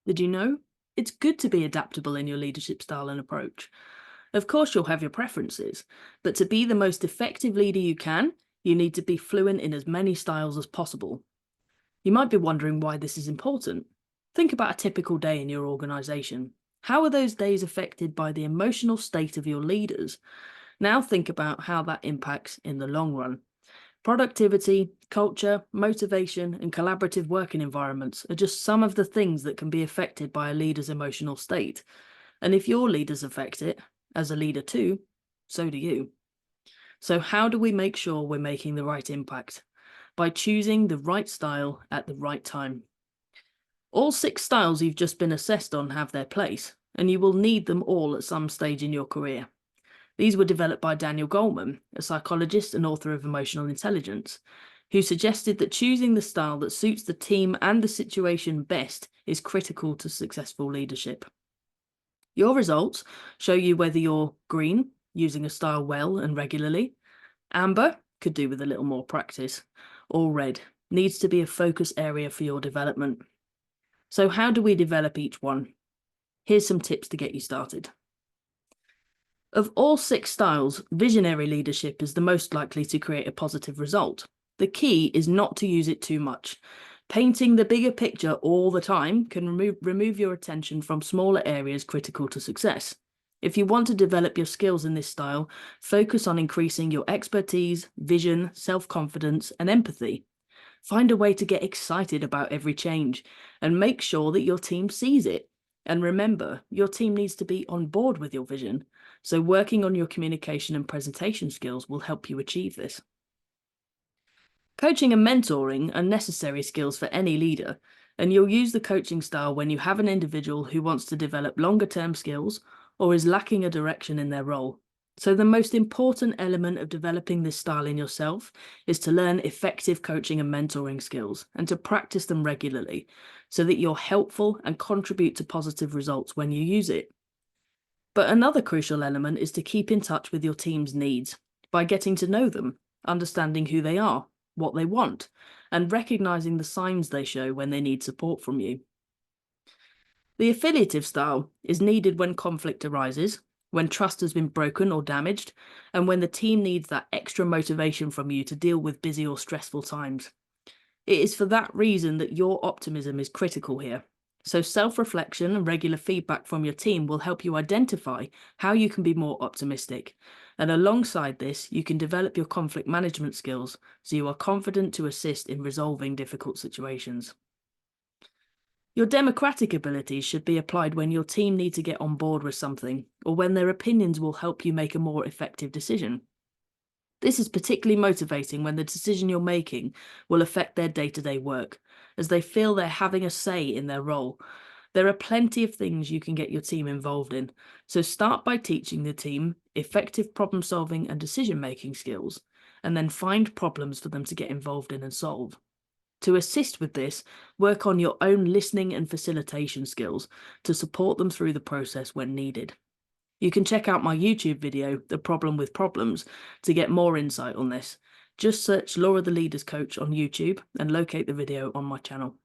Did you know? It's good to be adaptable in your leadership style and approach. Of course, you'll have your preferences, but to be the most effective leader you can, you need to be fluent in as many styles as possible. You might be wondering why this is important. Think about a typical day in your organization. How are those days affected by the emotional state of your leaders? Now think about how that impacts in the long run. Productivity, culture, motivation, and collaborative working environments are just some of the things that can be affected by a leader's emotional state. And if your leaders affect it, as a leader too, so do you. So, how do we make sure we're making the right impact? By choosing the right style at the right time. All six styles you've just been assessed on have their place, and you will need them all at some stage in your career. These were developed by Daniel Goleman, a psychologist and author of Emotional Intelligence, who suggested that choosing the style that suits the team and the situation best is critical to successful leadership. Your results show you whether you're green, using a style well and regularly, amber, could do with a little more practice, or red, needs to be a focus area for your development. So, how do we develop each one? Here's some tips to get you started. Of all six styles, visionary leadership is the most likely to create a positive result. The key is not to use it too much. Painting the bigger picture all the time can remove your attention from smaller areas critical to success. If you want to develop your skills in this style, focus on increasing your expertise, vision, self-confidence, and empathy. Find a way to get excited about every change and make sure that your team sees it. And remember, your team needs to be on board with your vision. So working on your communication and presentation skills will help you achieve this. Coaching and mentoring are necessary skills for any leader, and you'll use the coaching style when you have an individual who wants to develop longer-term skills or is lacking a direction in their role. So the most important element of developing this style in yourself is to learn effective coaching and mentoring skills and to practice them regularly so that you're helpful and contribute to positive results when you use it. But another crucial element is to keep in touch with your team's needs by getting to know them, understanding who they are, what they want, and recognizing the signs they show when they need support from you. The affiliative style is needed when conflict arises, when trust has been broken or damaged, and when the team needs that extra motivation from you to deal with busy or stressful times. It is for that reason that your optimism is critical here. So self-reflection and regular feedback from your team will help you identify how you can be more optimistic. And alongside this, you can develop your conflict management skills so you are confident to assist in resolving difficult situations. Your democratic abilities should be applied when your team need to get on board with something, or when their opinions will help you make a more effective decision. This is particularly motivating when the decision you're making will affect their day-to-day work, as they feel they're having a say in their role. There are plenty of things you can get your team involved in, so start by teaching the team effective problem-solving and decision-making skills, and then find problems for them to get involved in and solve. To assist with this, work on your own listening and facilitation skills to support them through the process when needed. You can check out my YouTube video, The Problem with Problems, to get more insight on this. Just search Laura the Leaders Coach on YouTube and locate the video on my channel.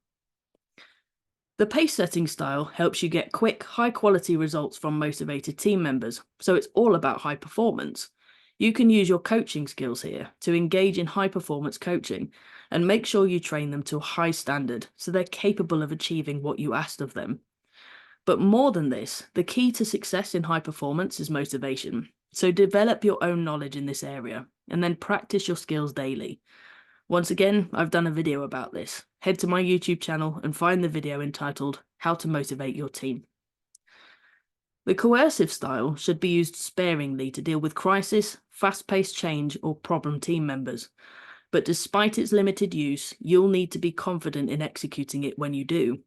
The pace setting style helps you get quick, high quality results from motivated team members, so it's all about high performance. You can use your coaching skills here to engage in high performance coaching and make sure you train them to a high standard so they're capable of achieving what you asked of them. But more than this, the key to success in high performance is motivation. So develop your own knowledge in this area and then practice your skills daily. Once again, I've done a video about this. Head to my YouTube channel and find the video entitled How to Motivate Your Team. The coercive style should be used sparingly to deal with crisis, fast-paced change, or problem team members. But despite its limited use, you'll need to be confident in executing it when you do.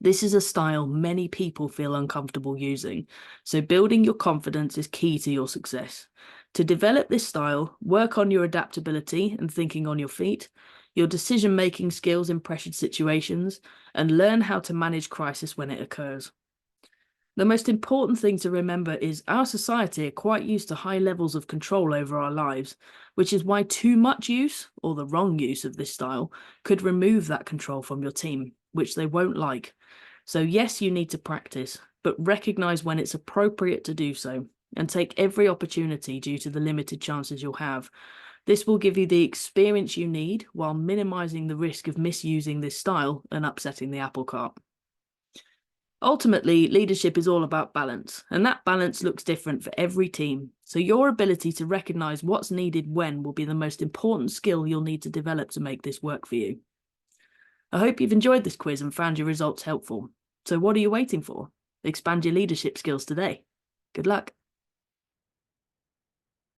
This is a style many people feel uncomfortable using, so building your confidence is key to your success. To develop this style, work on your adaptability and thinking on your feet, your decision-making skills in pressured situations, and learn how to manage crisis when it occurs. The most important thing to remember is our society are quite used to high levels of control over our lives, which is why too much use, or the wrong use of this style, could remove that control from your team, which they won't like. So yes, you need to practice, but recognize when it's appropriate to do so and take every opportunity due to the limited chances you'll have. This will give you the experience you need while minimizing the risk of misusing this style and upsetting the apple cart. Ultimately, leadership is all about balance, and that balance looks different for every team. So your ability to recognize what's needed when will be the most important skill you'll need to develop to make this work for you. I hope you've enjoyed this quiz and found your results helpful. So what are you waiting for? Expand your leadership skills today. Good luck.